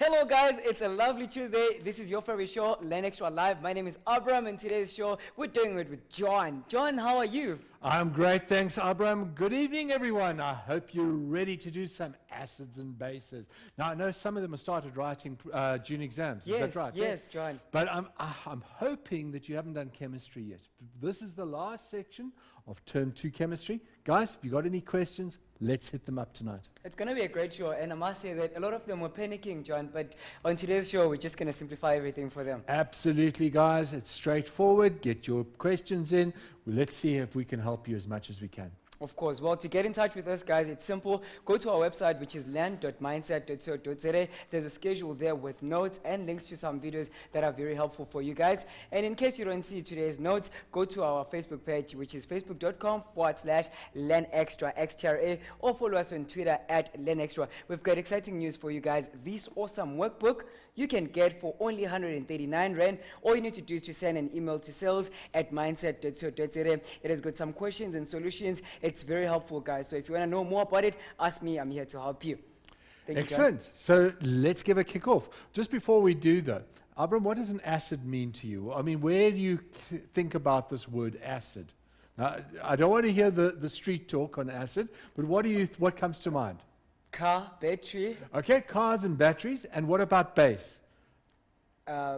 Hello guys, it's a lovely Tuesday. This is your favorite show, Learn Extra Live. My name is Abram, and today's show we're doing it with John. John, how are you? I'm great, thanks, Abram. Good evening, everyone. I hope you're ready to do some acids and bases. Now, I know some of them have started writing June exams. Is that right? Yes, John. But I'm hoping that you haven't done chemistry yet. This is the last section of Term 2 chemistry. Guys, if you've got any questions, let's hit them up tonight. It's going to be a great show, and I must say that a lot of them were panicking, John, but on today's show, we're just going to simplify everything for them. Absolutely, guys. It's straightforward. Get your questions in. Let's see if we can help you as much as we can. Of course. Well, to get in touch with us, guys, it's simple. Go to our website, which is learn.mindset.co.za. There's a schedule there with notes and links to some videos that are very helpful for you guys. And in case you don't see today's notes, go to our Facebook page, which is facebook.com/LearnExtra, or follow us on Twitter @LearnExtra. We've got exciting news for you guys. This awesome workbook you can get for only 139 Rand. All you need to do is to send an email to sales@mindset.co.za. It has got some questions and solutions. It's very helpful, guys. So if you want to know more about it, ask me. I'm here to help you. Thank Excellent. You, so let's give a kick off. Just before we do, though, Abram, what does an acid mean to you? I mean, where do you think about this word acid? Now, I don't want to hear the street talk on acid, but what comes to mind? Car, battery. Okay, cars and batteries. And what about base?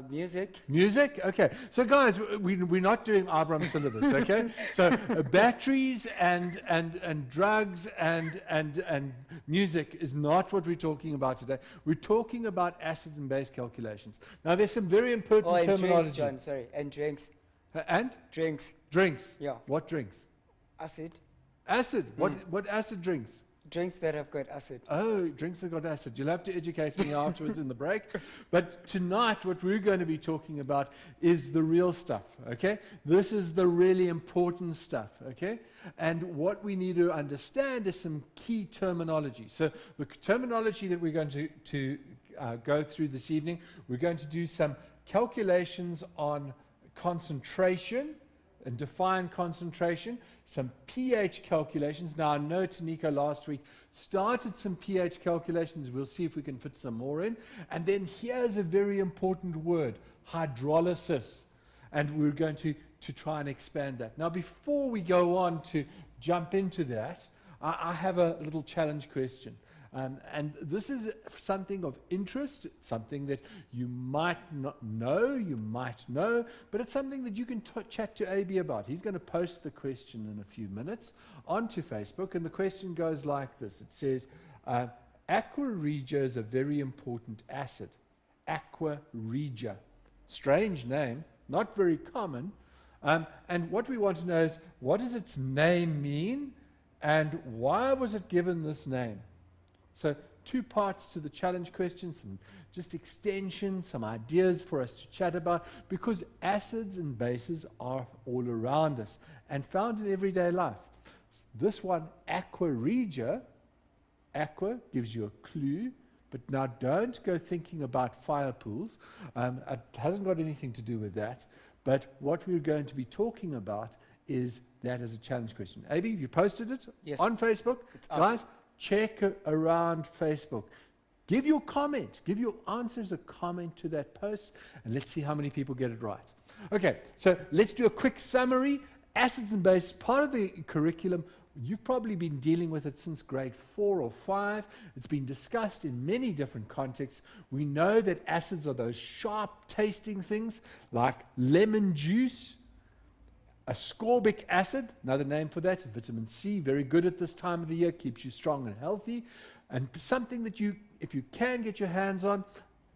Music. Music? Okay. So, guys, we're not doing Abram's syllabus, okay? So, batteries and drugs and music is not what we're talking about today. We're talking about acid and base calculations. Now, there's some very important terminology. Drinks, John, sorry. And drinks. And? Drinks. Drinks. Yeah. What drinks? Acid. Acid. What acid drinks? Drinks that have got acid. Oh, drinks that got acid. You'll have to educate me afterwards in the break. But tonight, what we're going to be talking about is the real stuff, okay? This is the really important stuff, okay? And what we need to understand is some key terminology. So the terminology that we're going to go through this evening, we're going to do some calculations on concentration and define concentration, some pH calculations. Now, I know Tanika last week started some pH calculations. We'll see if we can fit some more in. And then here's a very important word, hydrolysis. And we're going to try and expand that. Now, before we go on to jump into that, I have a little challenge question. And this is something of interest, something that you might not know, you might know, but it's something that you can chat to AB about. He's going to post the question in a few minutes onto Facebook, and the question goes like this. It says, Aqua regia is a very important acid. Aqua regia. Strange name, not very common. And what we want to know is, what does its name mean, and why was it given this name? So 2 parts to the challenge question, some just extension, some ideas for us to chat about, because acids and bases are all around us and found in everyday life. This one, aqua regia, aqua gives you a clue, but now don't go thinking about fire pools. It hasn't got anything to do with that. But what we're going to be talking about is that as a challenge question. AB, you posted it on Facebook? Guys, check around Facebook. Give your comment. Give your answers a comment to that post, and let's see how many people get it right. Okay, so let's do a quick summary. Acids and bases, part of the curriculum. You've probably been dealing with it since grade 4 or 5. It's been discussed in many different contexts. We know that acids are those sharp tasting things like lemon juice. Ascorbic acid, another name for that, vitamin C, very good at this time of the year, keeps you strong and healthy. And something that you, if you can get your hands on,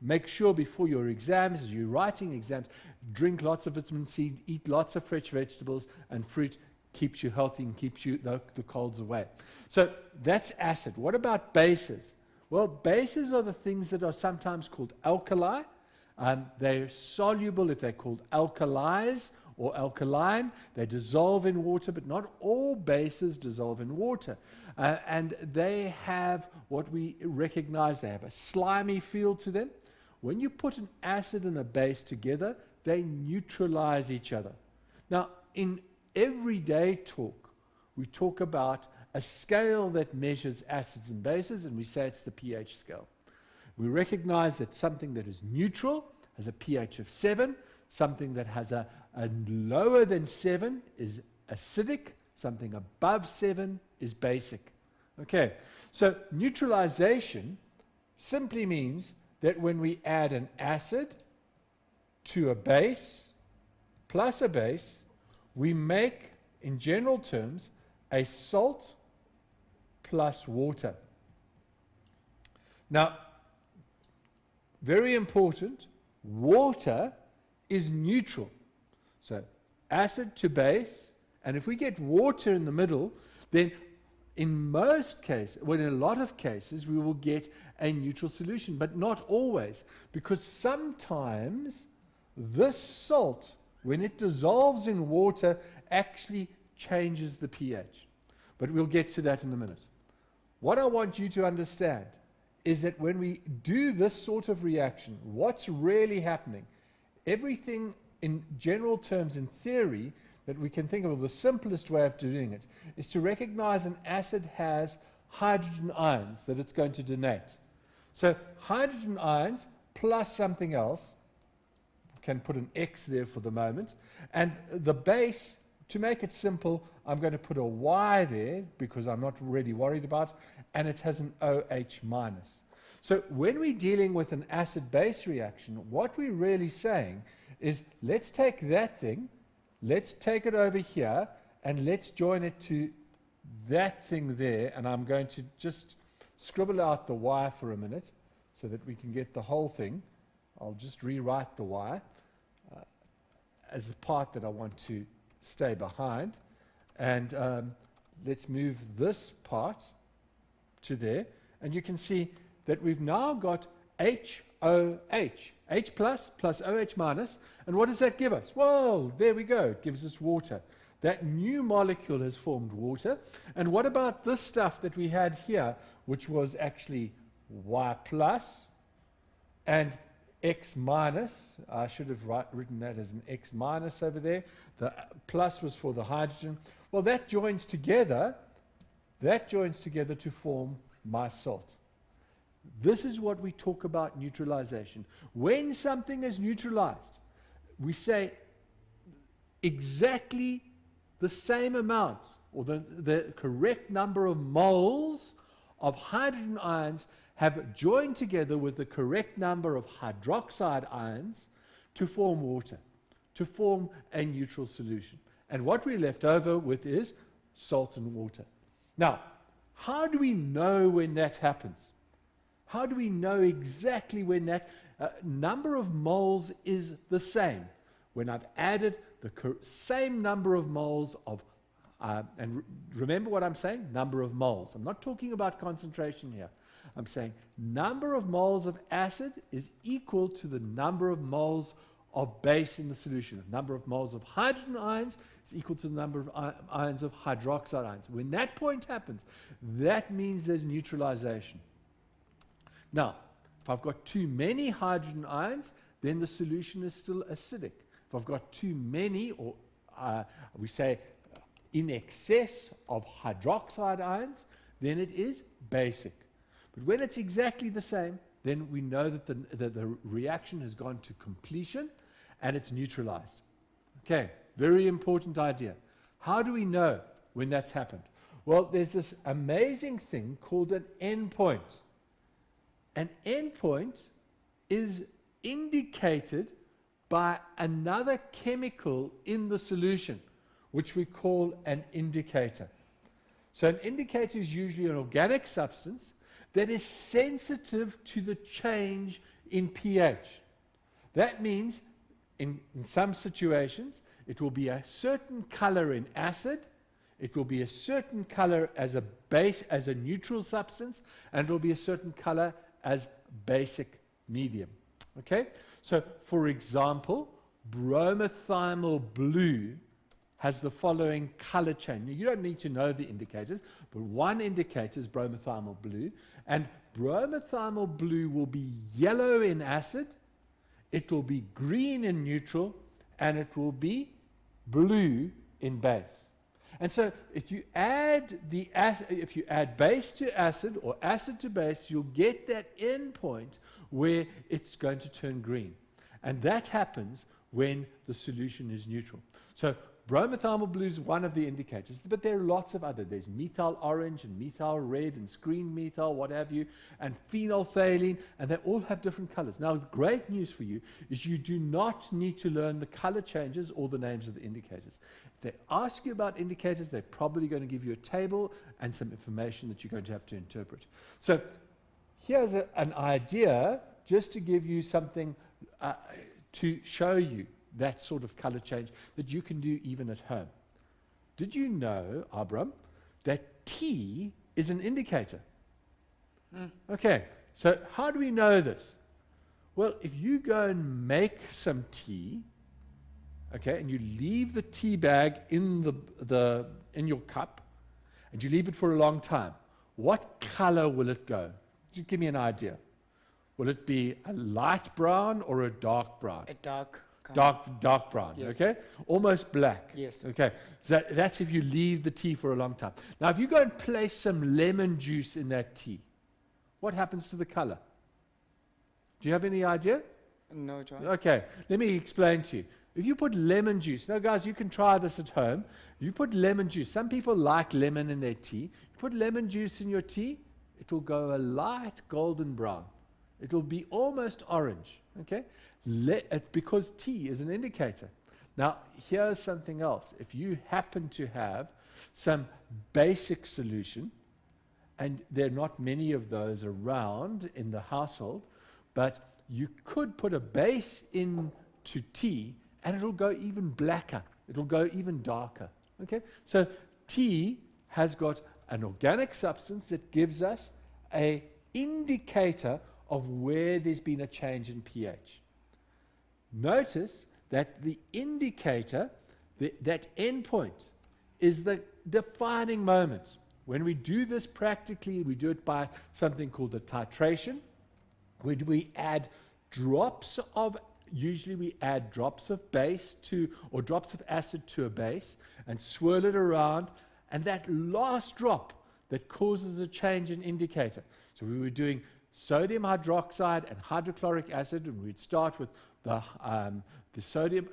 make sure before your exams, as you're writing exams, drink lots of vitamin C, eat lots of fresh vegetables and fruit, keeps you healthy and keeps you the colds away. So that's acid. What about bases? Well, bases are the things that are sometimes called alkali. They're soluble if they're called alkalis or alkaline. They dissolve in water, but not all bases dissolve in water. And they have what we recognize, they have a slimy feel to them. When you put an acid and a base together, they neutralize each other. Now, in everyday talk, we talk about a scale that measures acids and bases, and we say it's the pH scale. We recognize that something that is neutral has a pH of 7, something that has a lower than 7 is acidic, something above 7 is basic. Okay, so neutralization simply means that when we add an acid to a base plus a base, we make, in general terms, a salt plus water. Now, very important, water is neutral. So acid to base, and if we get water in the middle, then in most cases, well, in a lot of cases, we will get a neutral solution, but not always, because sometimes this salt, when it dissolves in water, actually changes the pH. But we'll get to that in a minute. What I want you to understand is that when we do this sort of reaction, what's really happening? Everything in general terms, in theory, that we can think of, the simplest way of doing it, is to recognize an acid has hydrogen ions that it's going to donate. So hydrogen ions plus something else, can put an X there for the moment, and the base, to make it simple, I'm going to put a Y there because I'm not really worried about it, and it has an OH minus. So when we're dealing with an acid-base reaction, what we're really saying is, let's take that thing, let's take it over here, and let's join it to that thing there, and I'm going to just scribble out the Y for a minute so that we can get the whole thing. I'll just rewrite the Y as the part that I want to stay behind. And let's move this part to there. And you can see that we've now got HOH, H plus OH minus. And what does that give us? Well, there we go. It gives us water. That new molecule has formed water. And what about this stuff that we had here, which was actually Y plus and X minus? I should have written that as an X minus over there. The plus was for the hydrogen. Well, that joins together to form my salt. This is what we talk about neutralization. When something is neutralized, we say exactly the same amount, or the correct number of moles of hydrogen ions have joined together with the correct number of hydroxide ions to form water, to form a neutral solution. And what we're left over with is salt and water. Now, how do we know when that happens? How do we know exactly when that number of moles is the same? When I've added the same number of moles of, and remember what I'm saying? Number of moles. I'm not talking about concentration here. I'm saying number of moles of acid is equal to the number of moles of base in the solution. The number of moles of hydrogen ions is equal to the number of ions of hydroxide ions. When that point happens, that means there's neutralization. Now, if I've got too many hydrogen ions, then the solution is still acidic. If I've got too many, or we say in excess of hydroxide ions, then it is basic. But when it's exactly the same, then we know that the reaction has gone to completion and it's neutralized. Okay, very important idea. How do we know when that's happened? Well, there's this amazing thing called an endpoint. An endpoint is indicated by another chemical in the solution, which we call an indicator. So an indicator is usually an organic substance that is sensitive to the change in pH. That means in some situations it will be a certain color in acid, it will be a certain color as a base, as a neutral substance, and it will be a certain color as basic medium. Okay? So for example, bromothymol blue has the following color change. You don't need to know the indicators, but one indicator is bromothymol blue, and bromothymol blue will be yellow in acid, it will be green in neutral, and it will be blue in base. And so if you add base to acid or acid to base, you'll get that end point where it's going to turn green. And that happens when the solution is neutral. So bromothymol blue is one of the indicators, but there are lots of other. There's methyl orange and methyl red and screen methyl, what have you, and phenolphthalein, and they all have different colors. Now, the great news for you is you do not need to learn the color changes or the names of the indicators. If they ask you about indicators, they're probably going to give you a table and some information that you're going to have to interpret. So here's an idea just to give you something to show you that sort of color change that you can do even at home. Did you know, Abram, that tea is an indicator? Okay, so how do we know this? Well, if you go and make some tea, okay, and you leave the tea bag in in your cup, and you leave it for a long time, what color will it go? Just give me an idea. Will it be a light brown or a dark brown? A dark brown, yes. Okay? Almost black. Yes. Okay, so that's if you leave the tea for a long time. Now, if you go and place some lemon juice in that tea, what happens to the color? Do you have any idea? No, John. Okay, let me explain to you. If you put lemon juice, now guys, you can try this at home. You put lemon juice. Some people like lemon in their tea. You put lemon juice in your tea, it will go a light golden brown. It will be almost orange, okay? Because tea is an indicator. Now, here's something else. If you happen to have some basic solution, and there are not many of those around in the household, but you could put a base into tea, and it'll go even blacker. It'll go even darker, okay? So tea has got an organic substance that gives us an indicator of where there's been a change in pH. Notice that the indicator, that endpoint, is the defining moment. When we do this practically, we do it by something called a titration, where we add usually we add drops of base or drops of acid to a base and swirl it around, and that last drop that causes a change in indicator. So we were doing sodium hydroxide and hydrochloric acid, and we'd start with the sodium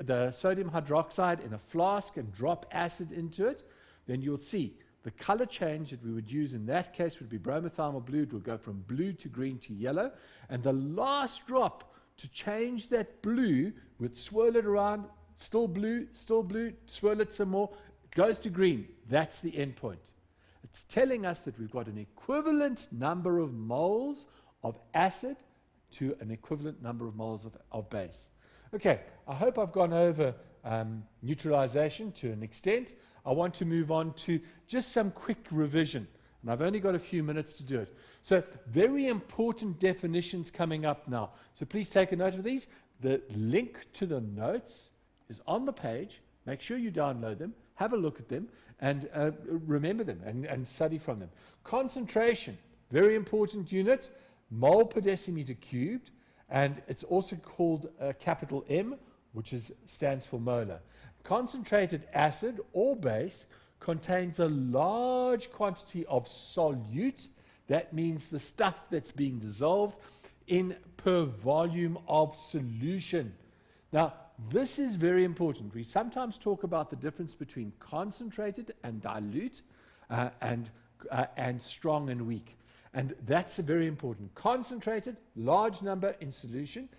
hydroxide in a flask and drop acid into it. Then you'll see the color change that we would use in that case would be bromothymol blue. It would go from blue to green to yellow, and the last drop to change that blue would swirl it around, still blue, swirl it some more, it goes to green. That's the end point. It's telling us that we've got an equivalent number of moles of acid to an equivalent number of moles of base. Okay, I hope I've gone over neutralization to an extent. I want to move on to just some quick revision, and I've only got a few minutes to do it. So very important definitions coming up now. So please take a note of these. The link to the notes is on the page. Make sure you download them, have a look at them, and remember them and study from them. Concentration, very important unit, mole per decimeter cubed, and it's also called capital M, which stands for molar. Concentrated acid or base contains a large quantity of solute, that means the stuff that's being dissolved, in per volume of solution. Now, this is very important. We sometimes talk about the difference between concentrated and dilute, and strong and weak. And that's very important. Concentrated, large number in solution.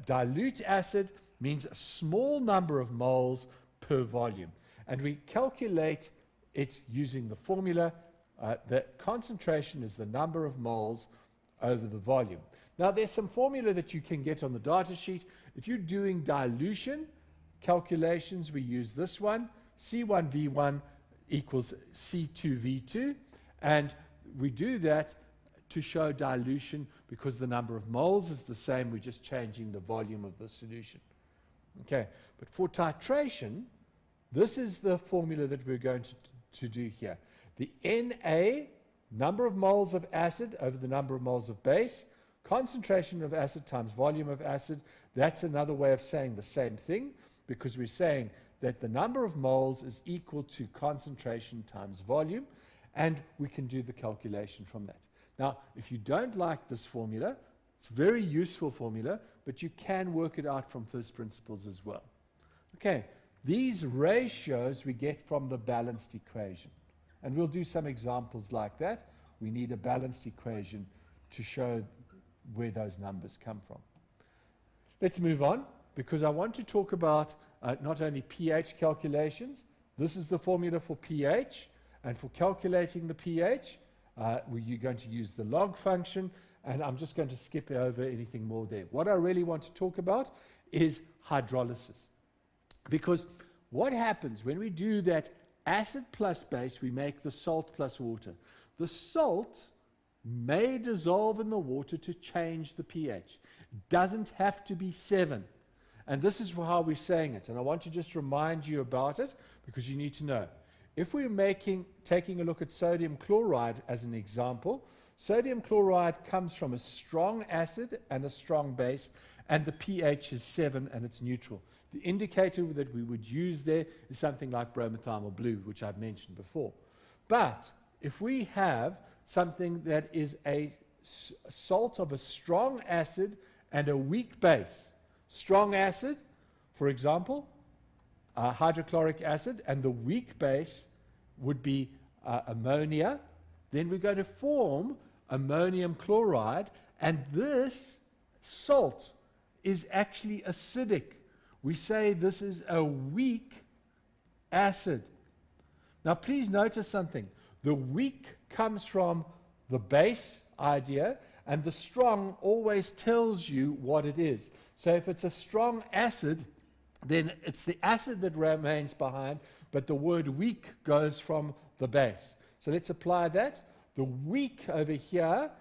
Dilute acid means a small number of moles per volume. And we calculate it using the formula. The concentration is the number of moles over the volume. Now, there's some formula that you can get on the data sheet. If you're doing dilution calculations, we use this one. C1V1 equals C2V2. And we do that to show dilution because the number of moles is the same. We're just changing the volume of the solution. Okay, but for titration, this is the formula that we're going to do here. The Na, number of moles of acid over the number of moles of base, concentration of acid times volume of acid. That's another way of saying the same thing, because we're saying that the number of moles is equal to concentration times volume, and we can do the calculation from that. Now, if you don't like this formula, it's a very useful formula, but you can work it out from first principles as well. Okay, these ratios we get from the balanced equation. And we'll do some examples like that. We need a balanced equation to show where those numbers come from. Let's move on, because I want to talk about not only pH calculations. This is the formula for pH, and for calculating the pH, you're going to use the log function, and I'm just going to skip over anything more there. What I really want to talk about is hydrolysis. Because what happens when we do that acid plus base, we make the salt plus water. The salt may dissolve in the water to change the pH. It doesn't have to be 7. And this is how we're saying it. And I want to just remind you about it, because you need to know. If we're taking a look at sodium chloride as an example, sodium chloride comes from a strong acid and a strong base, and the pH is 7 and it's neutral. The indicator that we would use there is something like bromothymol blue, which I've mentioned before. But if we have something that is a salt of a strong acid and a weak base, strong acid, for example, hydrochloric acid, and the weak base would be ammonia, then we're going to form ammonium chloride, and this salt is actually acidic. We say this is a weak acid. Now please notice something. The weak comes from the base idea, and the strong always tells you what it is. So if it's a strong acid, then it's the acid that remains behind, but the word weak goes from the base. So let's apply that. The weak over here,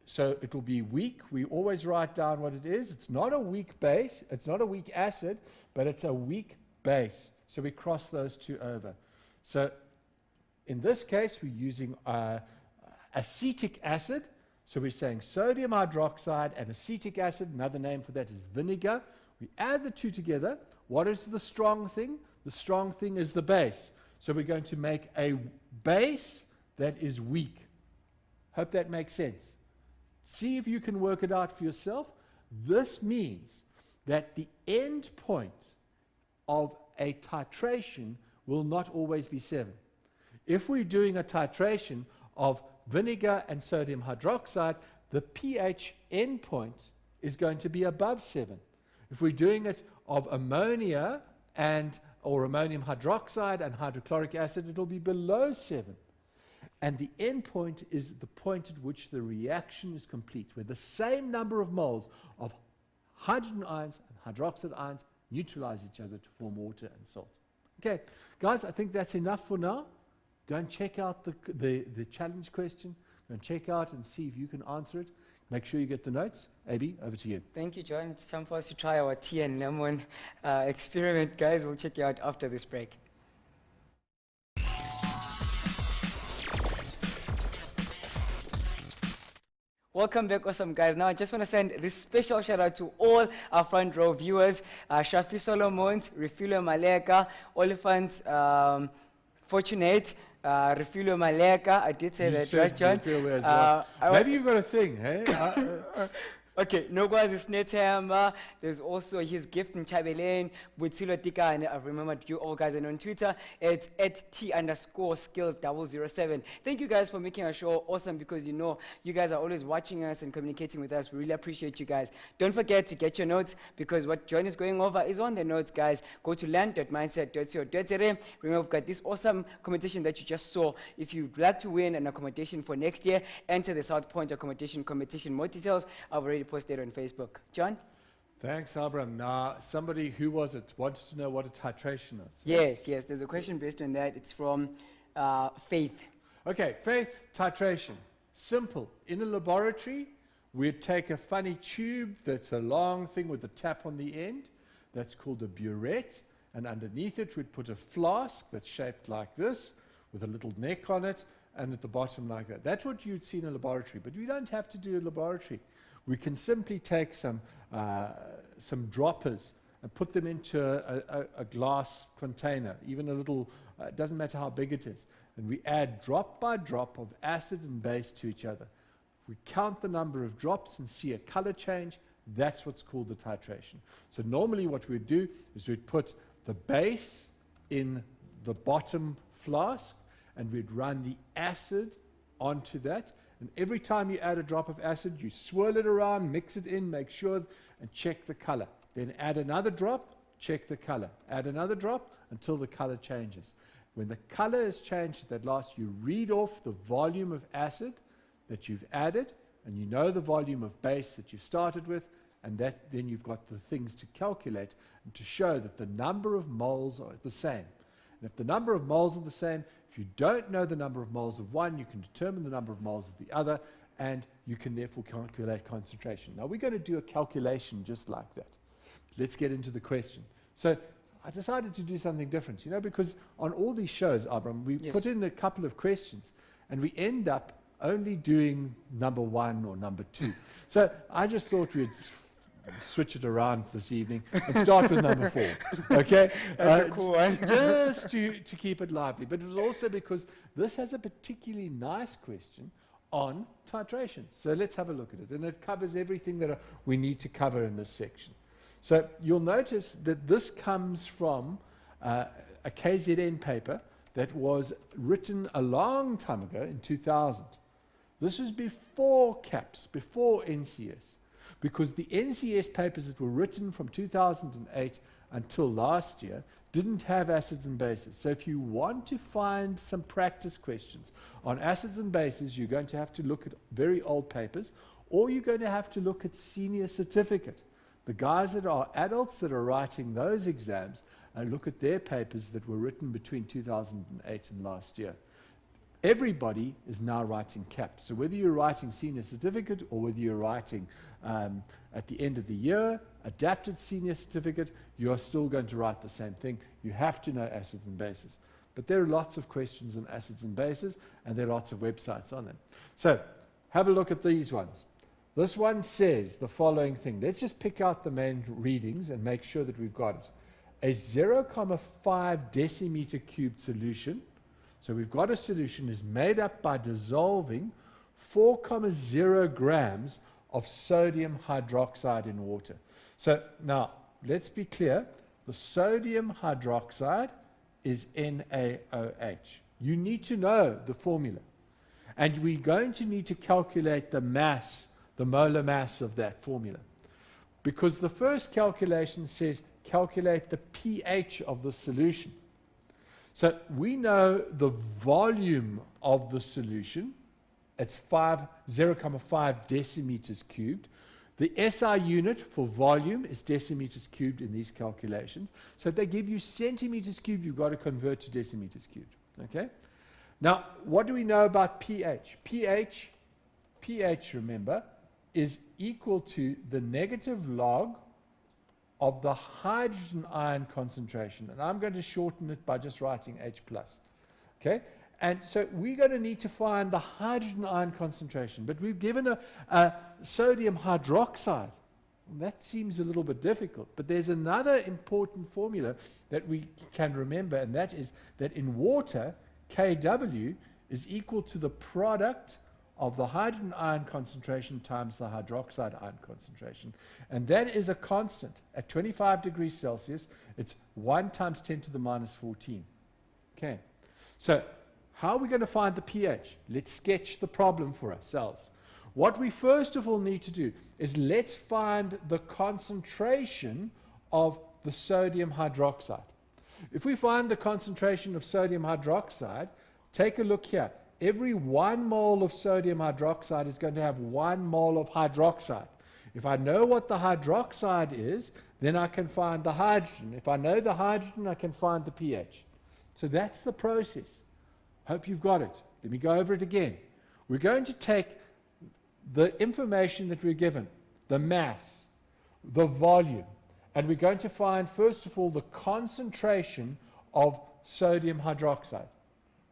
so it will be weak. We always write down what it is. It's not a weak base. It's not a weak acid, but it's a weak base. So we cross those two over. So in this case, we're using acetic acid. So we're saying sodium hydroxide and acetic acid. Another name for that is vinegar. We add the two together. What is the strong thing? The strong thing is the base. So we're going to make a base that is weak. Hope that makes sense. See if you can work it out for yourself. This means that the end point of a titration will not always be 7. If we're doing a titration of vinegar and sodium hydroxide, the pH endpoint is going to be above 7. If we're doing it of ammonia or ammonium hydroxide and hydrochloric acid, it'll be below 7. And the endpoint is the point at which the reaction is complete, where the same number of moles of hydrogen ions and hydroxide ions neutralize each other to form water and salt. Okay, guys, I think that's enough for now. Go and check out the challenge question. Go and check out and see if you can answer it. Make sure you get the notes. AB, over to you. Thank you, John. It's time for us to try our tea and lemon experiment, guys. We'll check you out after this break. Welcome back, awesome guys. Now I just want to send this special shout out to all our front row viewers, Shafi Solomons, Refilo Maleka, Oliphant, Fortunate, Refilo Maleka. I did say that, right, John? As well. Maybe you've got a thing, hey? Okay, Nogwazi Snetamba. There's also his gift in Chabelaine, Butsulo Tika, and I've remembered you all guys are on Twitter. It's @T_skills007. Thank you guys for making our show awesome, because you know you guys are always watching us and communicating with us. We really appreciate you guys. Don't forget to get your notes, because what John is going over is on the notes, guys. Go to learn.mindset.co.za. Remember, we've got this awesome competition that you just saw. If you'd like to win an accommodation for next year, enter the South Point accommodation competition. More details I've already posted on Facebook. John? Thanks, Abram. Now, somebody, who was it, wanted to know what a titration is. Yes, there's a question based on that. It's from Faith. Okay, Faith, titration. Simple. In a laboratory, we'd take a funny tube that's a long thing with a tap on the end. That's called a burette. And underneath it, we'd put a flask that's shaped like this, with a little neck on it, and at the bottom like that. That's what you'd see in a laboratory. But we don't have to do a laboratory. We can simply take some droppers and put them into a glass container, even a little, it doesn't matter how big it is, and we add drop by drop of acid and base to each other. We count the number of drops and see a color change. That's what's called the titration. So normally what we'd do is we'd put the base in the bottom flask, and we'd run the acid onto that. And every time you add a drop of acid, you swirl it around, mix it in, make sure, and check the color. Then add another drop, check the color. Add another drop until the color changes. When the color is changed at that last, you read off the volume of acid that you've added, and you know the volume of base that you started with, and that then you've got the things to calculate and to show that the number of moles are the same. And if the number of moles are the same, if you don't know the number of moles of one, you can determine the number of moles of the other, and you can therefore calculate concentration. Now we're going to do a calculation just like that. Let's get into the question. So I decided to do something different, you know, because on all these shows, Abram, we put in a couple of questions, and we end up only doing number 1 or number 2. So I just thought we'd switch it around this evening and start with number 4. Okay? That's a cool one. Just to keep it lively. But it was also because this has a particularly nice question on titration. So let's have a look at it. And it covers everything that we need to cover in this section. So you'll notice that this comes from a KZN paper that was written a long time ago in 2000. This is before CAPS, before NCS, because the NCS papers that were written from 2008 until last year didn't have acids and bases. So if you want to find some practice questions on acids and bases, you're going to have to look at very old papers, or you're going to have to look at senior certificate. The guys that are adults that are writing those exams, and look at their papers that were written between 2008 and last year. Everybody is now writing CAPS. So whether you're writing senior certificate or whether you're writing at the end of the year, adapted senior certificate, you are still going to write the same thing. You have to know acids and bases. But there are lots of questions on acids and bases, and there are lots of websites on them. So have a look at these ones. This one says the following thing. Let's just pick out the main readings and make sure that we've got it. A 0.5 decimeter cubed solution, so we've got a solution, is made up by dissolving 4.0 grams of sodium hydroxide in water. So now, let's be clear. The sodium hydroxide is NaOH. You need to know the formula. And we're going to need to calculate the mass, the molar mass of that formula. Because the first calculation says calculate the pH of the solution. So we know the volume of the solution. It's 0.5 decimeters cubed. The SI unit for volume is decimeters cubed in these calculations. So if they give you centimeters cubed, you've got to convert to decimeters cubed. Okay? Now, what do we know about pH? pH, remember, is equal to the negative log of the hydrogen ion concentration. And I'm going to shorten it by just writing H+. Okay? And so we're going to need to find the hydrogen ion concentration. But we've given a sodium hydroxide. That seems a little bit difficult. But there's another important formula that we can remember, and that is that in water, Kw is equal to the product of the hydrogen ion concentration times the hydroxide ion concentration. And that is a constant. At 25 degrees Celsius, it's 1 times 10 to the minus 14. Okay. So how are we going to find the pH? Let's sketch the problem for ourselves. What we first of all need to do is let's find the concentration of the sodium hydroxide. If we find the concentration of sodium hydroxide, take a look here. Every 1 mole of sodium hydroxide is going to have 1 mole of hydroxide. If I know what the hydroxide is, then I can find the hydrogen. If I know the hydrogen, I can find the pH. So that's the process. Hope you've got it. Let me go over it again. We're going to take the information that we're given, the mass, the volume, and we're going to find, first of all, the concentration of sodium hydroxide.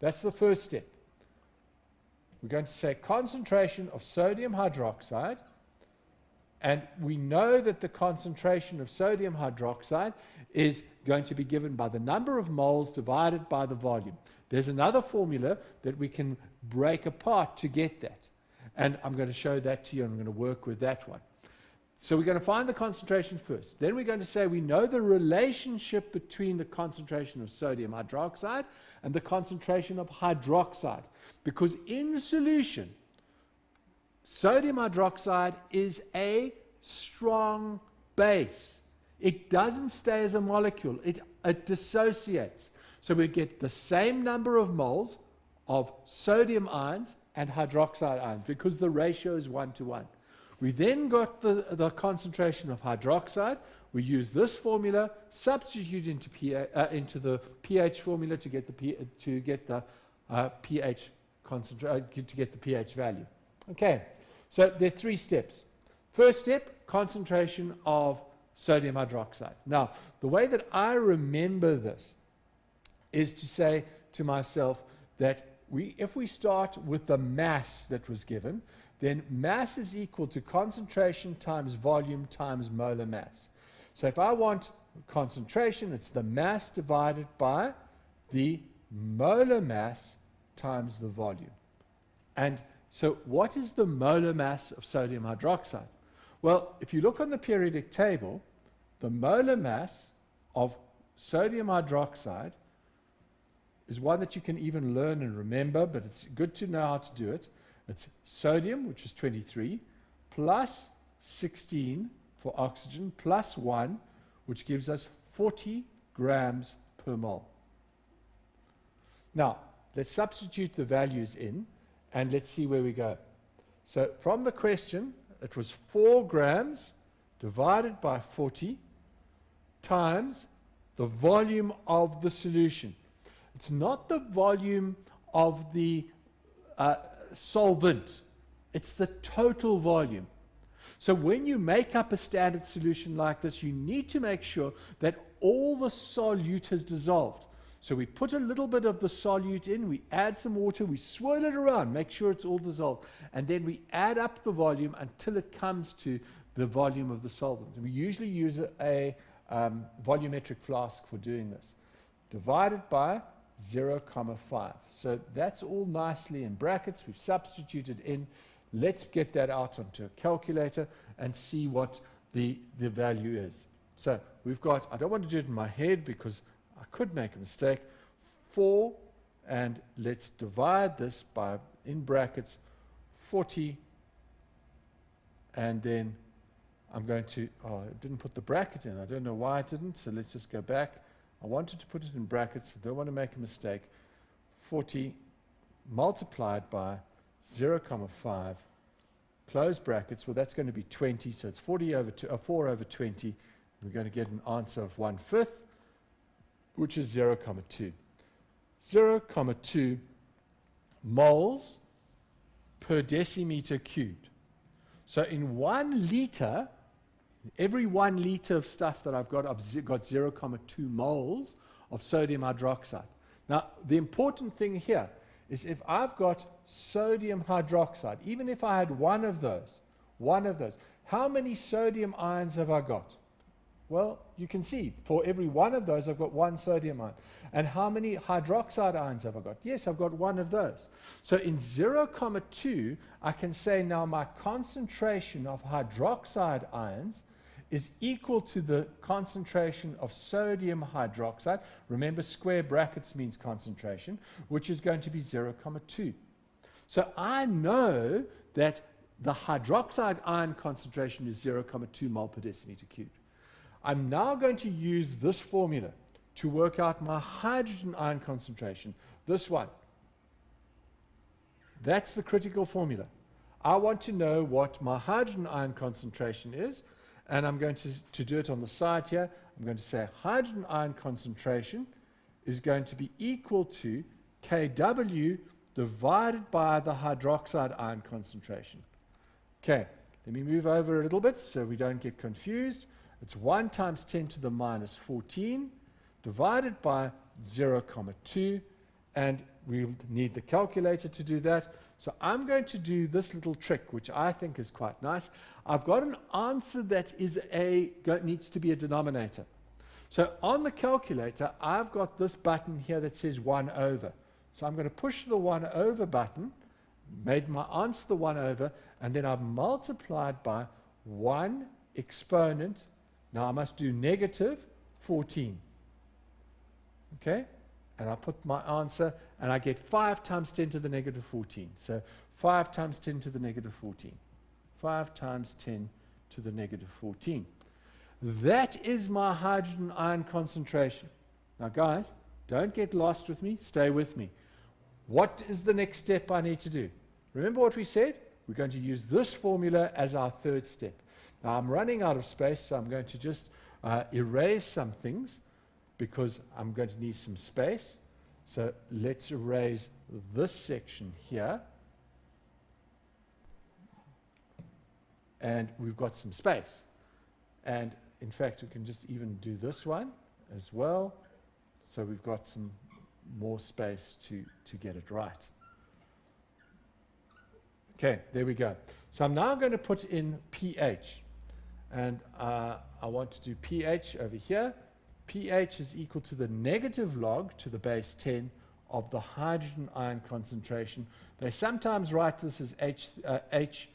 That's the first step. We're going to say concentration of sodium hydroxide, And we know that the concentration of sodium hydroxide is going to be given by the number of moles divided by the volume. There's another formula that we can break apart to get that. And I'm going to show that to you, and I'm going to work with that one. So we're going to find the concentration first. Then we're going to say we know the relationship between the concentration of sodium hydroxide and the concentration of hydroxide. Because in solution, sodium hydroxide is a strong base. It doesn't stay as a molecule. It dissociates. So we get the same number of moles of sodium ions and hydroxide ions because the ratio is 1:1. We then got the concentration of hydroxide. We use this formula, substitute into the pH formula to get the pH value. Okay, so there are 3 steps. First step, concentration of sodium hydroxide. Now, the way that I remember this is to say to myself that if we start with the mass that was given, then mass is equal to concentration times volume times molar mass. So if I want concentration, it's the mass divided by the molar mass times the volume. And so what is the molar mass of sodium hydroxide? Well, if you look on the periodic table, the molar mass of sodium hydroxide is one that you can even learn and remember, but it's good to know how to do it. It's sodium, which is 23, plus 16 for oxygen, plus 1, which gives us 40 grams per mole. Now, let's substitute the values in, and let's see where we go. So from the question, it was 4 grams divided by 40 times the volume of the solution. It's not the volume of the solvent. It's the total volume. So when you make up a standard solution like this, you need to make sure that all the solute has dissolved. So we put a little bit of the solute in, we add some water, we swirl it around, make sure it's all dissolved, and then we add up the volume until it comes to the volume of the solvent. We usually use a volumetric flask for doing this, divided by 0.5. So that's all nicely in brackets. We've substituted in. Let's get that out onto a calculator and see what the value is. So we've got, I don't want to do it in my head because I could make a mistake, 4, and let's divide this by, in brackets, 40, and then I'm going to, oh, I didn't put the bracket in. I don't know why I didn't, so let's just go back. I wanted to put it in brackets. I don't want to make a mistake. 40 multiplied by 0.5, close brackets. Well, that's going to be 20, so it's 4 over 20. We're going to get an answer of 1/5, which is 0.2. 0.2 moles per decimeter cubed. So in 1 liter, every 1 liter of stuff that I've got 0.2 moles of sodium hydroxide. Now, the important thing here is if I've got sodium hydroxide, even if I had one of those, how many sodium ions have I got? Well, you can see, for every one of those, I've got 1 sodium ion. And how many hydroxide ions have I got? Yes, I've got 1 of those. So in 0.2, I can say now my concentration of hydroxide ions is equal to the concentration of sodium hydroxide. Remember, square brackets means concentration, which is going to be 0.2. So I know that the hydroxide ion concentration is 0.2 mole per decimeter cubed. I'm now going to use this formula to work out my hydrogen ion concentration, this one. That's the critical formula. I want to know what my hydrogen ion concentration is, and I'm going to do it on the side here. I'm going to say hydrogen ion concentration is going to be equal to Kw divided by the hydroxide ion concentration. Okay, let me move over a little bit so we don't get confused. It's 1 times 10 to the minus 14 divided by 0.2, and we'll need the calculator to do that. So I'm going to do this little trick, which I think is quite nice. I've got an answer that is needs to be a denominator. So on the calculator, I've got this button here that says 1 over. So I'm going to push the 1 over button, made my answer the 1 over, and then I've multiplied by 1 exponent. Now I must do negative 14. Okay? And I put my answer, and I get 5 times 10 to the negative 14. So 5 times 10 to the negative 14. 5 times 10 to the negative 14. That is my hydrogen ion concentration. Now guys, don't get lost with me. Stay with me. What is the next step I need to do? Remember what we said? We're going to use this formula as our third step. Now I'm running out of space, so I'm going to just erase some things, because I'm going to need some space. So let's erase this section here. And we've got some space. And in fact, we can just even do this one as well. So we've got some more space to get it right. Okay, there we go. So I'm now going to put in pH. And I want to do pH over here. pH is equal to the negative log to the base 10 of the hydrogen ion concentration. They sometimes write this as H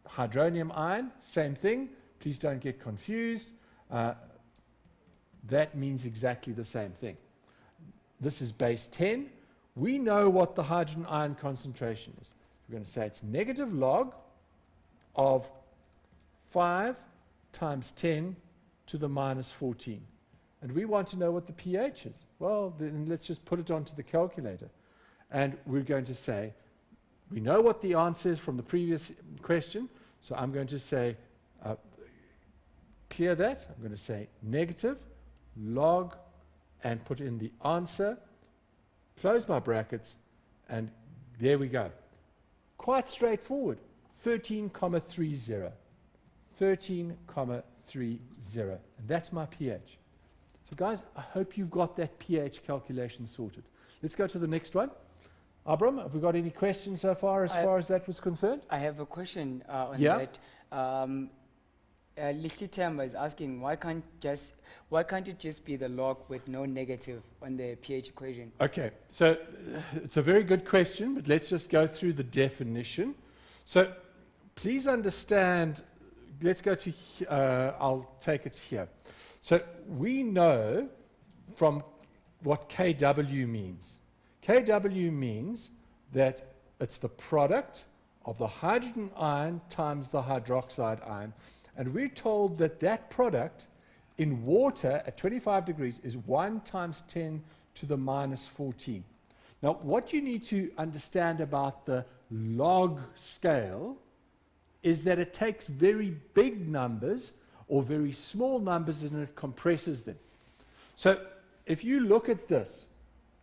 hydronium ion, same thing. Please don't get confused. That means exactly the same thing. This is base 10. We know what the hydrogen ion concentration is. We're going to say it's negative log of 5 times 10 to the minus 14. And we want to know what the pH is. Well, then let's just put it onto the calculator. And we're going to say, we know what the answer is from the previous question, so I'm going to say, clear that. I'm going to say negative log and put in the answer, close my brackets, and there we go. Quite straightforward. 13,30. 13,30. And that's my pH. So guys, I hope you've got that pH calculation sorted. Let's go to the next one. Abram, have we got any questions so far as that was concerned? I have a question on that. Listy Tamba is asking, why can't it just be the log with no negative on the pH equation? Okay, so it's a very good question, but let's just go through the definition. So please understand, let's go to, I'll take it here. So we know from what kW means. kW means that it's the product of the hydrogen ion times the hydroxide ion. And we're told that that product in water at 25 degrees is 1 times 10 to the minus 14. Now, what you need to understand about the log scale is that it takes very big numbers or very small numbers and it compresses them. So if you look at this,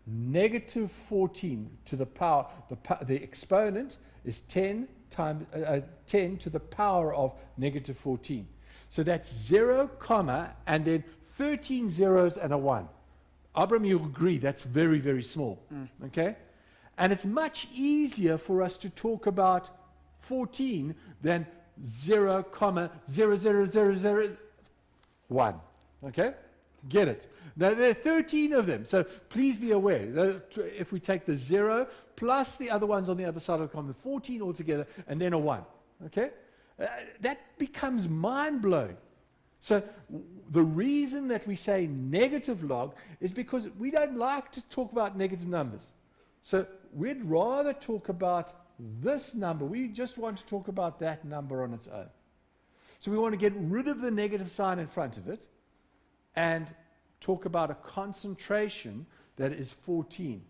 negative 14 to the power, the exponent is 10 to the power of negative 14. So that's 0, comma, and then 13 zeros and a 1. Abram, you'll agree that's very, very small. Okay? And it's much easier for us to talk about 14 than 0, comma, 0, 0, 0, 0, 1. Okay? Get it? Now, there are 13 of them, so please be aware. If we take the 0 plus the other ones on the other side of the column, 14 altogether, and then a 1. Okay? That becomes mind-blowing. So the reason that we say negative log is because we don't like to talk about negative numbers. So we'd rather talk about this number. We just want to talk about that number on its own. So we want to get rid of the negative sign in front of it and talk about a concentration that is 14.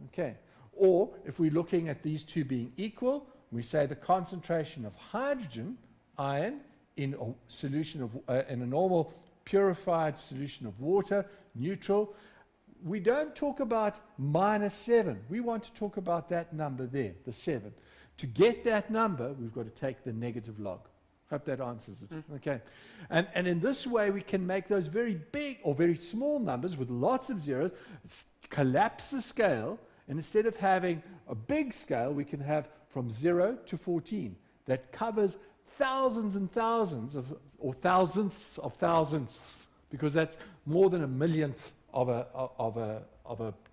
Okay. Or if we're looking at these two being equal, we say the concentration of hydrogen ion in a solution of in a normal purified solution of water, neutral. We don't talk about minus 7. We want to talk about that number there, the 7. To get that number, we've got to take the negative log. Hope that answers it. Okay. And in this way, we can make those very big or very small numbers with lots of zeros collapse the scale, and instead of having a big scale, we can have from 0 to 14 that covers thousands and thousands of, or thousandths of thousandths, because that's more than a millionth of a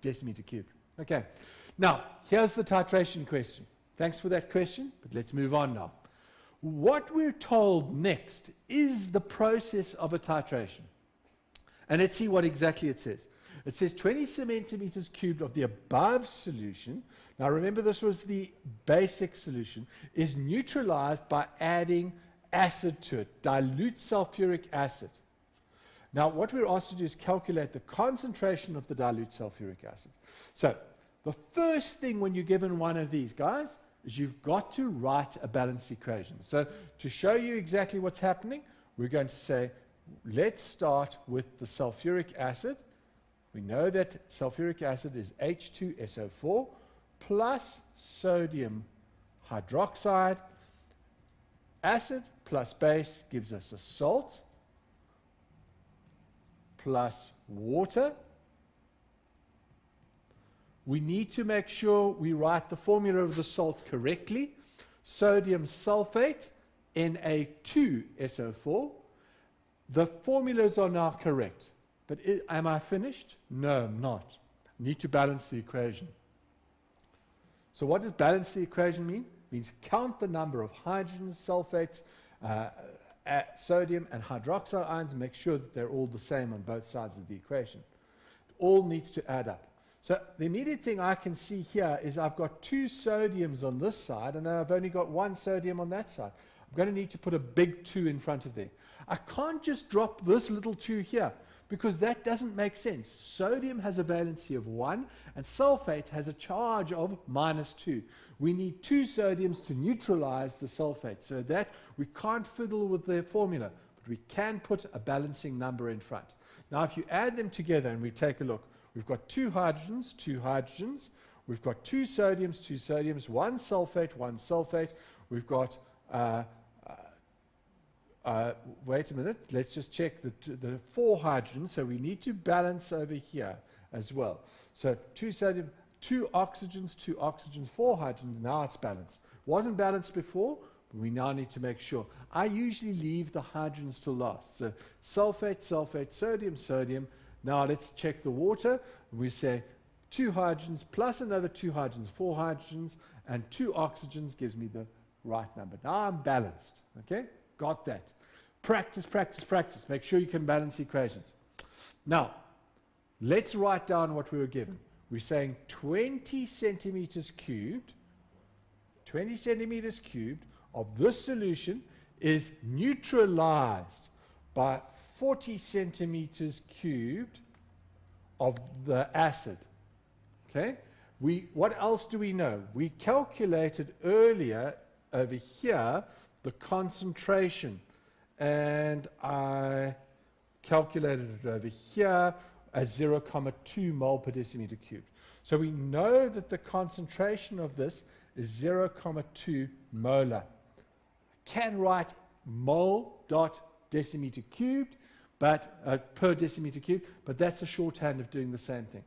decimeter cubed. Okay, now here's the titration question. Thanks for that question, but let's move on now. What we're told next is the process of a titration. And let's see what exactly it says. It says 20 centimeters cubed of the above solution. Now remember, this was the basic solution, is neutralized by adding acid to it, dilute sulfuric acid. Now what we're asked to do is calculate the concentration of the dilute sulfuric acid. So the first thing when you're given one of these guys is you've got to write a balanced equation. So to show you exactly what's happening, we're going to say, let's start with the sulfuric acid. We know that sulfuric acid is H2SO4 plus sodium hydroxide. Acid plus base gives us a salt plus water. We need to make sure we write the formula of the salt correctly. Sodium sulfate, Na2SO4. The formulas are now correct. But am I finished? No, I'm not. I need to balance the equation. So what does balance the equation mean? It means count the number of hydrogens, sulfates, sodium and hydroxide ions, and make sure that they're all the same on both sides of the equation. It all needs to add up. So the immediate thing I can see here is I've got 2 sodiums on this side, and I've only got 1 sodium on that side. I'm going to need to put a big 2 in front of there. I can't just drop this little 2 here, because that doesn't make sense. Sodium has a valency of 1, and sulfate has a charge of -2. We need 2 sodiums to neutralize the sulfate, so that we can't fiddle with the formula, but we can put a balancing number in front. Now if you add them together and we take a look, we've got 2 hydrogens, 2 hydrogens. We've got 2 sodiums, 2 sodiums, 1 sulfate, 1 sulfate. We've got, wait a minute, let's just check the 4 hydrogens. So we need to balance over here as well. So 2 sodium, 2 oxygens, 2 oxygens, 4 hydrogens. Now it's balanced. Wasn't balanced before, but we now need to make sure. I usually leave the hydrogens to last. So sulfate, sulfate, sodium, sodium. Now let's check the water. We say 2 hydrogens plus another 2 hydrogens, 4 hydrogens, and 2 oxygens gives me the right number. Now I'm balanced. Okay? Got that. Practice, practice, practice. Make sure you can balance equations. Now, let's write down what we were given. We're saying 20 centimeters cubed of this solution is neutralized by 40 centimeters cubed of the acid. Okay? What else do we know? We calculated earlier over here the concentration, and I calculated it over here as 0.2 mole per decimeter cubed. So we know that the concentration of this is 0.2 molar. I can write mole dot decimeter cubed, but per decimeter cubed, but that's a shorthand of doing the same thing.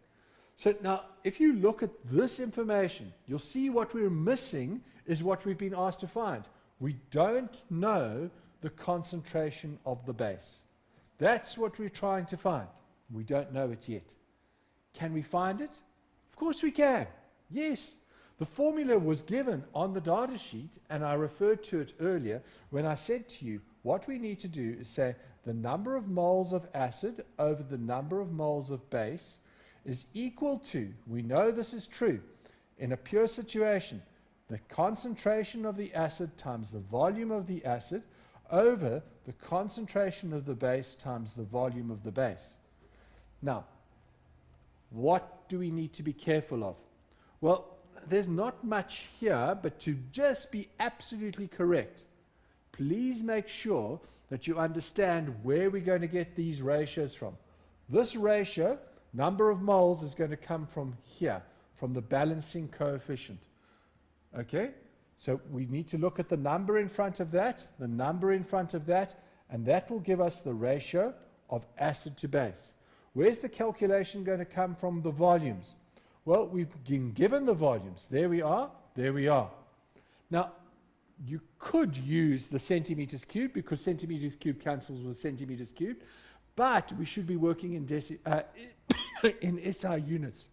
So now, if you look at this information, you'll see what we're missing is what we've been asked to find. We don't know the concentration of the base. That's what we're trying to find. We don't know it yet. Can we find it? Of course we can. Yes. The formula was given on the data sheet, and I referred to it earlier when I said to you, what we need to do is say the number of moles of acid over the number of moles of base is equal to, we know this is true, in a pure situation, the concentration of the acid times the volume of the acid over the concentration of the base times the volume of the base. Now, what do we need to be careful of? Well, there's not much here, but to just be absolutely correct, please make sure that you understand where we're going to get these ratios from. This ratio, number of moles, is going to come from here, from the balancing coefficient. Okay? So we need to look at the number in front of that, the number in front of that, and that will give us the ratio of acid to base. Where's the calculation going to come from? The volumes. Well, we've been given the volumes. There we are. There we are. Now, you could use the centimeters cubed because centimeters cubed cancels with centimeters cubed, but we should be working in in SI units.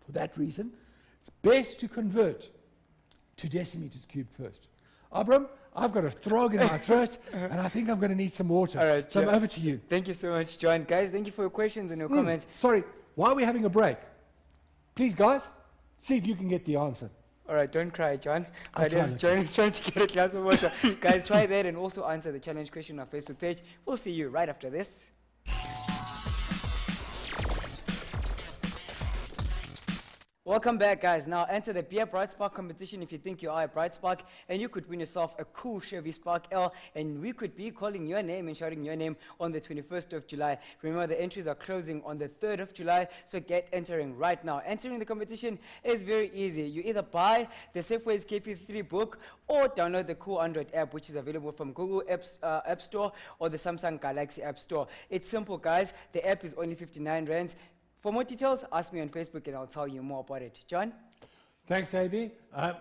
For that reason, it's best to convert to decimeters cubed first. Abram, I've got a throg in my throat, and I think I'm going to need some water. All right, so yeah. I'm over to you. Thank you so much, John. Guys, thank you for your questions and your comments. Sorry, why are we having a break? Please, guys, see if you can get the answer. All right, don't cry, John. I'll try not John is trying to get a glass of water. Guys, try that and also answer the challenge question on our Facebook page. We'll see you right after this. Welcome back, guys. Now enter the Beer Bright Spark competition if you think you are a Bright Spark, and you could win yourself a cool Chevy Spark L, and we could be calling your name and shouting your name on the 21st of July. Remember, the entries are closing on the 3rd of July, so get entering right now. Entering the competition is very easy. You either buy the Safeways KP3 book or download the cool Android app, which is available from Google App Store or the Samsung Galaxy App Store. It's simple, guys. The app is only 59 rands. For more details, ask me on Facebook and I'll tell you more about it. John? Thanks, AB.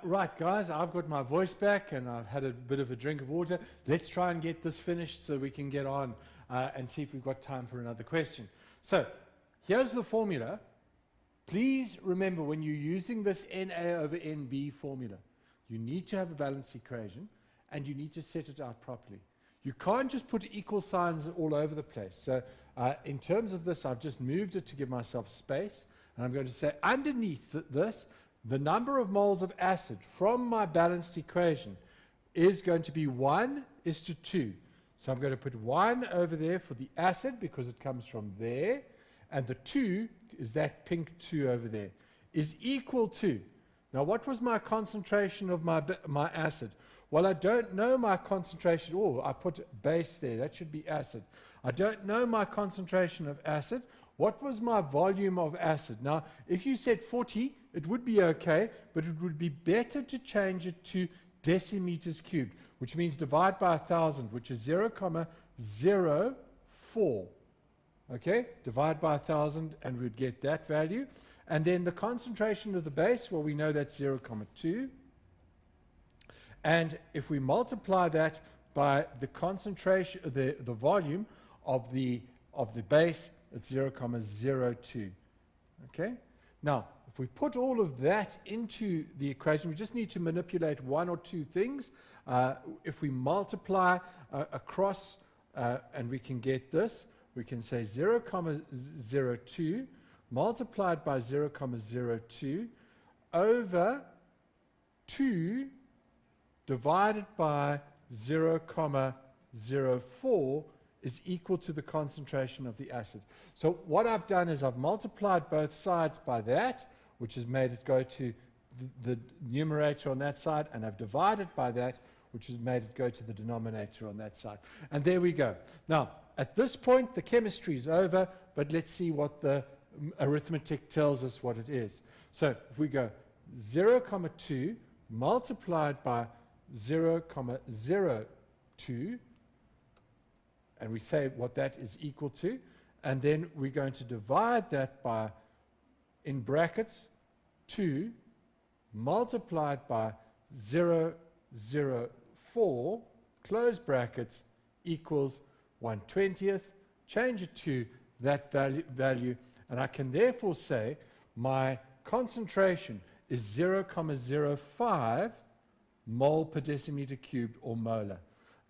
Right, guys, I've got my voice back and I've had a bit of a drink of water. Let's try and get this finished so we can get on and see if we've got time for another question. So, here's the formula. Please remember, when you're using this NA over NB formula, you need to have a balanced equation and you need to set it out properly. You can't just put equal signs all over the place. So, in terms of this, I've just moved it to give myself space, and I'm going to say underneath this, the number of moles of acid from my balanced equation is going to be 1:2. So I'm going to put 1 over there for the acid because it comes from there, and the 2 is that pink 2 over there, is equal to. Now, what was my concentration of my acid? Well, I don't know my concentration. Oh, I put base there. That should be acid. I don't know my concentration of acid. What was my volume of acid? Now, if you said 40, it would be okay, but it would be better to change it to decimeters cubed, which means divide by 1,000, which is 0,04. Okay? Divide by 1,000, and we'd get that value. And then the concentration of the base, well, we know that's 0,2. And if we multiply that by the concentration, the volume of the base, it's 0,02. Okay? Now, if we put all of that into the equation, we just need to manipulate one or two things. If we multiply across, and we can get this, we can say 0,02 multiplied by 0,02 over 2 divided by 0,04 is equal to the concentration of the acid. So what I've done is I've multiplied both sides by that, which has made it go to the numerator on that side, and I've divided by that, which has made it go to the denominator on that side. And there we go. Now, at this point, the chemistry is over, but let's see what the arithmetic tells us what it is. So if we go 0,2 multiplied by 0,02, and we say what that is equal to, and then we're going to divide that by, in brackets, 2 multiplied by 0,04, close brackets, equals 1/20th. Change it to that value, and I can therefore say my concentration is 0,05 mole per decimeter cubed, or molar.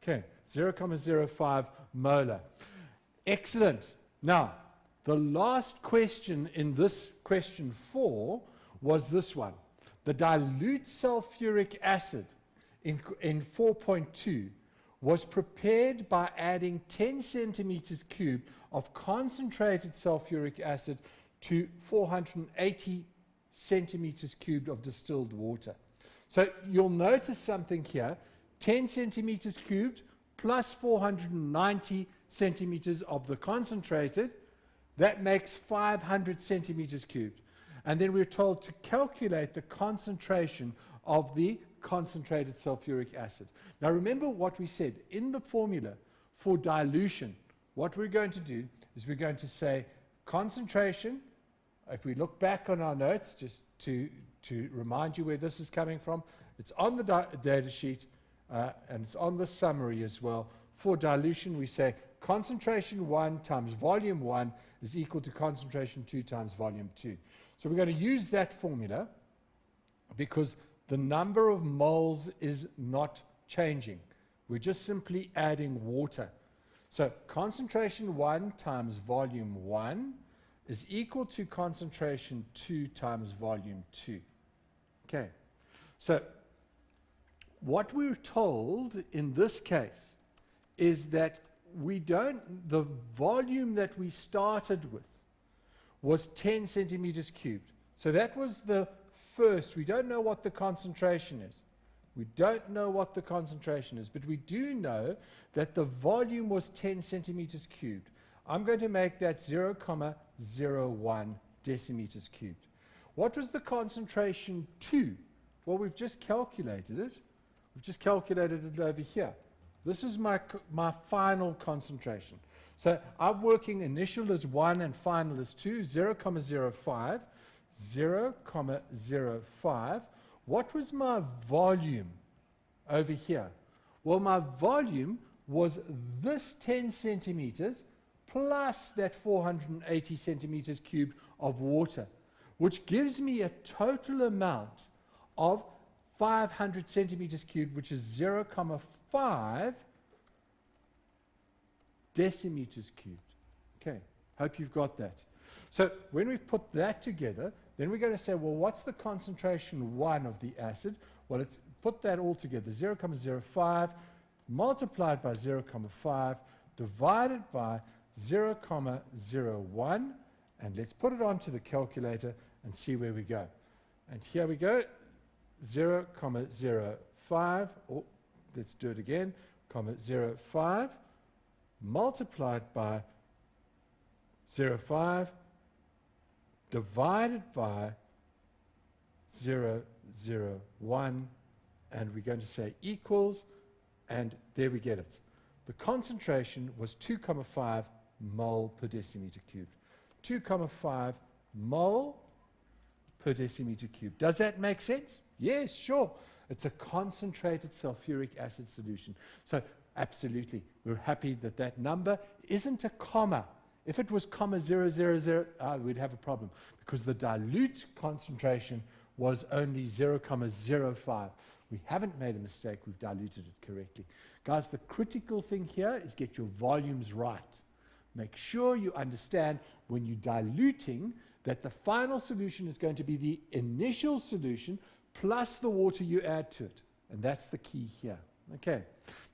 Okay, 0,05 molar. Excellent. Now, the last question in this question 4 was this one. The dilute sulfuric acid in 4.2 was prepared by adding 10 centimeters cubed of concentrated sulfuric acid to 480 centimeters cubed of distilled water. So you'll notice something here, 10 centimeters cubed plus 490 centimeters of the concentrated, that makes 500 centimeters cubed. And then we're told to calculate the concentration of the concentrated sulfuric acid. Now remember what we said in the formula for dilution. What we're going to do is we're going to say concentration, if we look back on our notes, just to remind you where this is coming from, it's on the data sheet and it's on the summary as well. For dilution, we say concentration 1 times volume 1 is equal to concentration 2 times volume 2. So we're going to use that formula because the number of moles is not changing. We're just simply adding water. So concentration 1 times volume 1 is equal to concentration 2 times volume 2. Okay, so what we're told in this case is that the volume that we started with was 10 centimeters cubed. So that was the first. We don't know what the concentration is. We don't know what the concentration is, but we do know that the volume was 10 centimeters cubed. I'm going to make that 0.01 decimeters cubed. What was the concentration 2? Well, we've just calculated it. We've just calculated it over here. This is my final concentration. So I'm working initial as 1 and final as 2, 0.05, 0.05. What was my volume over here? Well, my volume was this 10 centimeters plus that 480 centimeters cubed of water, which gives me a total amount of 500 centimeters cubed, which is 0.5 decimeters cubed. Okay, hope you've got that. So when we've put that together, then we're going to say, well, what's the concentration 1 of the acid? Well, let's put that all together, 0.05 multiplied by 0.5 divided by 0.01, and let's put it onto the calculator and see where we go. And here we go, 0.05, oh, let's do it again, 0.05 multiplied by 0.5 divided by 0.01, and we're going to say equals, and there we get it. The concentration was 2.5 mole per decimeter cubed. 2.5 mole per decimeter cubed. Does that make sense? Yes, sure. It's a concentrated sulfuric acid solution. So absolutely, we're happy that that number isn't a comma. If it was comma 000, we'd have a problem because the dilute concentration was only 0.05. We haven't made a mistake, we've diluted it correctly. Guys, the critical thing here is get your volumes right. Make sure you understand when you're diluting that the final solution is going to be the initial solution plus the water you add to it. And that's the key here. Okay.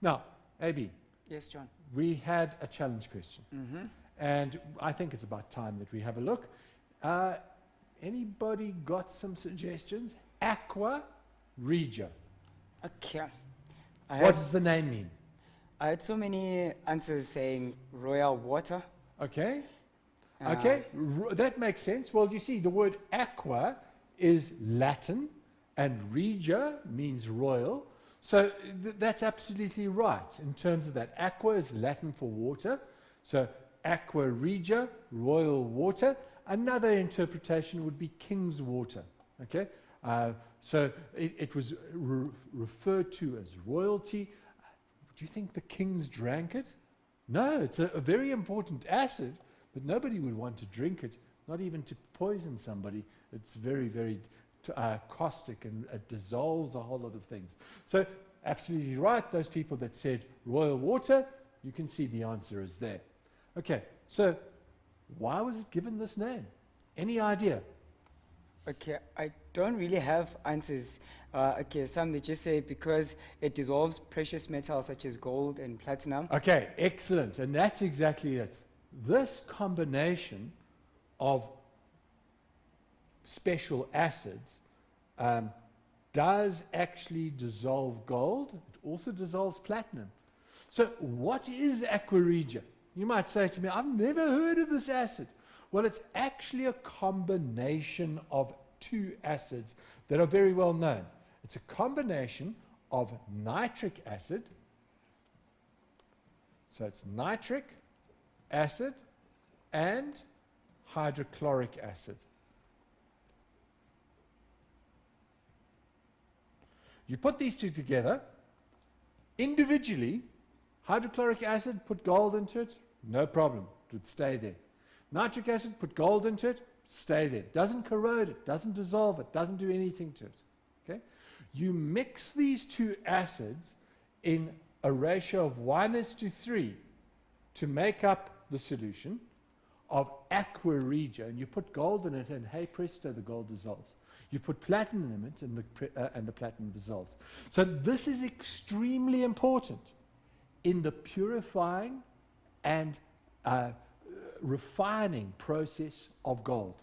Now, AB. Yes, John. We had a challenge question. Mm-hmm. And I think it's about time that we have a look. Anybody got some suggestions? Aqua, regia. Okay. What does the name mean? I had so many answers saying royal water. Okay. Okay, that makes sense. Well, you see, the word aqua is Latin, and regia means royal. So that's absolutely right in terms of that. Aqua is Latin for water. So aqua regia, royal water. Another interpretation would be king's water. Okay, so it was referred to as royalty. Do you think the kings drank it? No, it's a very important acid, but nobody would want to drink it, not even to poison somebody. It's very, very caustic, and it dissolves a whole lot of things. So absolutely right, those people that said royal water, you can see the answer is there. Okay, so why was it given this name? Any idea? Okay, I don't really have answers. Okay, some they just say because it dissolves precious metals such as gold and platinum. Okay, excellent, and that's exactly it. This combination of special acids does actually dissolve gold. It also dissolves platinum. So what is aqua regia? You might say to me, I've never heard of this acid. Well, it's actually a combination of two acids that are very well known. It's a combination of nitric acid. So it's nitric acid and hydrochloric acid. You put these two together, individually, hydrochloric acid, put gold into it, no problem, it would stay there. Nitric acid, put gold into it, stay there. Doesn't corrode it, doesn't dissolve it, doesn't do anything to it. Okay? You mix these two acids in a ratio of 1:3 to make up the solution of Aqua regia, and you put gold in it, and hey presto, the gold dissolves. You put platinum in it, and the platinum dissolves. So this is extremely important in the purifying and refining process of gold.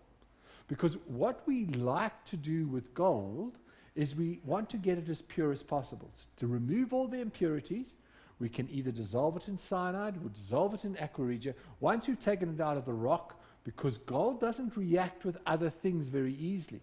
Because what we like to do with gold is we want to get it as pure as possible. So to remove all the impurities, we can either dissolve it in cyanide or dissolve it in aqua regia. Once we've taken it out of the rock, because gold doesn't react with other things very easily.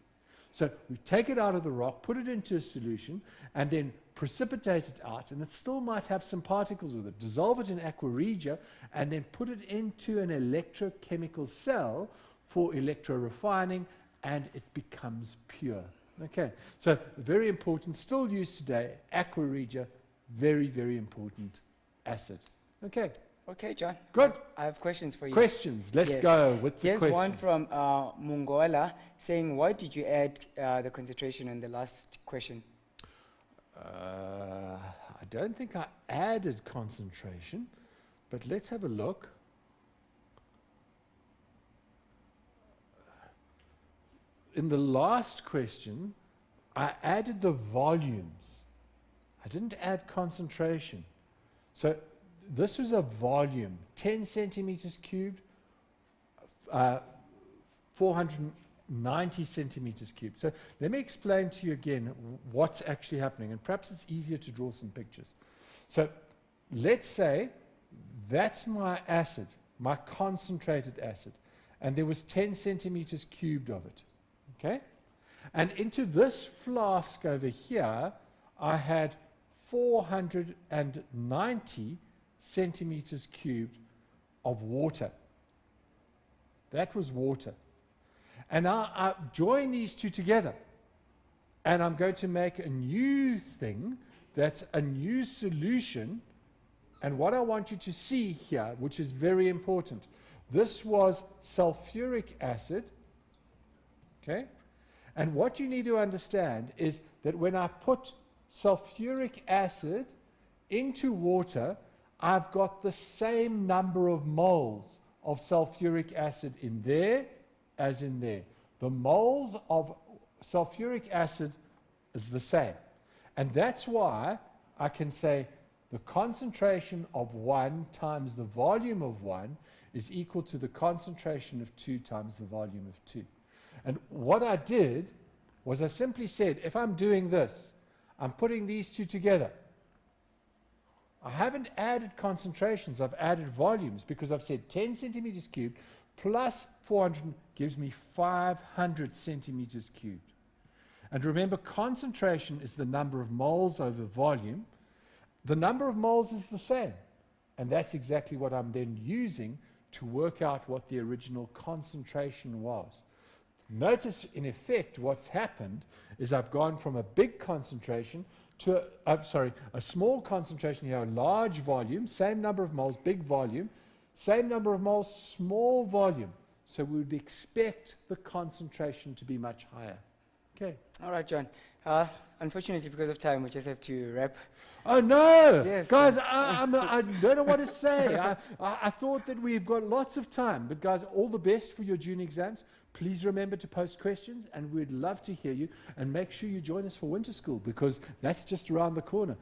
So we take it out of the rock, put it into a solution, and then precipitate it out, and it still might have some particles with it. Dissolve it in aqua regia, and then put it into an electrochemical cell for electro-refining, and it becomes pure. Okay, so very important, still used today, aqua regia, very, very important acid. Okay. Okay, John. Good. I have questions for you. Questions. Let's Yes. go with the Here's question. one from Mungola saying, why did you add the concentration in the last question? I don't think I added concentration, but let's have a look. In the last question, I added the volumes. I didn't add concentration. So this was a volume, 10 centimeters cubed, 490 centimeters cubed. So let me explain to you again what's actually happening, and perhaps it's easier to draw some pictures. So let's say that's my acid, my concentrated acid, and there was 10 centimeters cubed of it. Okay? And into this flask over here, I had 490 centimeters cubed of water. That was water. And now I join these two together, and I'm going to make a new thing that's a new solution. And what I want you to see here, which is very important, this was sulfuric acid. Okay? And what you need to understand is that when I put sulfuric acid into water, I've got the same number of moles of sulfuric acid in there as in there. The moles of sulfuric acid is the same. And that's why I can say the concentration of 1 times the volume of 1 is equal to the concentration of 2 times the volume of 2. And what I did was I simply said, if I'm doing this, I'm putting these two together. I haven't added concentrations, I've added volumes, because I've said 10 centimeters cubed plus 400 gives me 500 centimeters cubed. And remember, concentration is the number of moles over volume. The number of moles is the same. And that's exactly what I'm then using to work out what the original concentration was. Notice, in effect, what's happened is I've gone from a big concentration to a small concentration here, a large volume, same number of moles, big volume, same number of moles, small volume. So we would expect the concentration to be much higher. Okay. All right, John. Unfortunately, because of time, we just have to wrap. Oh no, Yes, guys! I don't know what to say. I thought that we've got lots of time, but guys, all the best for your June exams. Please remember to post questions, and we'd love to hear you. And make sure you join us for winter school, because that's just around the corner.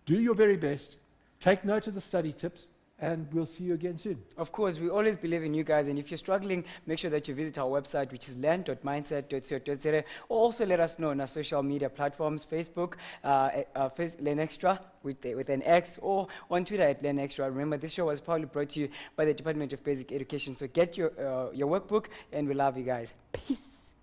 Do your very best. Take note of the study tips, and we'll see you again soon. Of course, we always believe in you guys, and if you're struggling, make sure that you visit our website, which is learn.mindset.co.za, or also let us know on our social media platforms, Facebook, LearnExtra with an X, or on Twitter at LearnExtra. Remember, this show was proudly brought to you by the Department of Basic Education, so get your workbook, and we love you guys. Peace.